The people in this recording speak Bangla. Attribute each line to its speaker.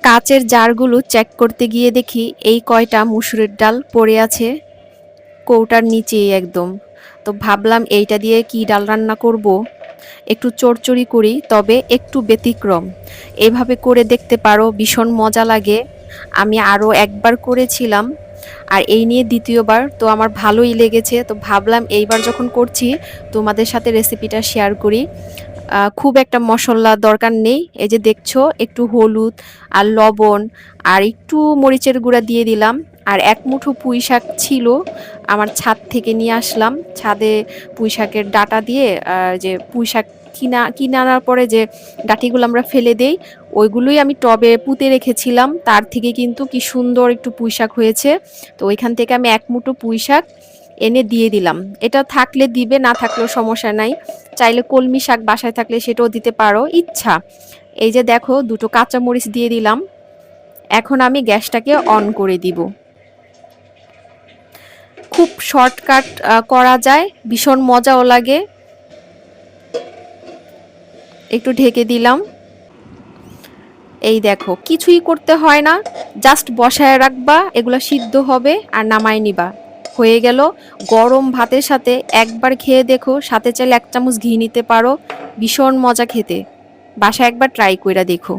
Speaker 1: কাচের জারগুলো চেক করতে গিয়ে দেখি এই কয়টা মুসুরির ডাল পড়ে আছে কৌটার নিচেই একদম। তো ভাবলাম এইটা দিয়ে কি ডাল রান্না করব, একটু চড়চড়ি করি, তবে একটু ব্যতিক্রম। এভাবে করে দেখতে পারো, ভীষণ মজা লাগে। আমি আরও একবার করেছিলাম, আর এই নিয়ে দ্বিতীয়বার, তো আমার ভালোই লেগেছে। তো ভাবলাম এইবার যখন করছি তোমাদের সাথে রেসিপিটা শেয়ার করি। খুব একটা মশলা দরকার নেই, এই যে দেখছো একটু হলুদ আর লবণ আর একটু মরিচের গুঁড়া দিয়ে দিলাম। আর এক মুঠো পুঁই শাক ছিল, আমার ছাদ থেকে নিয়ে আসলাম। ছাদে পুঁই শাকের ডাঁটা দিয়ে, যে পুঁই শাক কিনে আনার পরে যে ডাঁটিগুলো আমরা ফেলে দেই, ওইগুলোই আমি টবে পুঁতে রেখেছিলাম। তার থেকে কিন্তু কি সুন্দর একটু পুঁই শাক হয়েছে। তো ওইখান থেকে আমি এক মুঠো পুঁই শাক এনে দিয়ে দিলাম। এটা থাকলে দিবে, না থাকলেও সমস্যা নাই। চাইলে কলমি শাক বাসায় থাকলে সেটাও দিতে পারো, ইচ্ছা। এই যে দেখো, দুটো কাঁচামরিচ দিয়ে দিলাম। এখন আমি গ্যাসটাকে অন করে দিব। খুব শর্টকাট করা যায়, ভীষণ মজাও লাগে। একটু ঢেকে দিলাম। এই দেখো, কিছুই করতে হয় না, জাস্ট বসায় রাখবা, এগুলো সিদ্ধ হবে আর নামায় নিবা, হয়ে গেল। গরম ভাতের সাথে একবার খেয়ে দেখো, সাথে চাইলে 1 চামচ ঘি নিতে পারো, ভীষণ মজা খেতে। বাসায় একবার ট্রাই কইরা দেখো।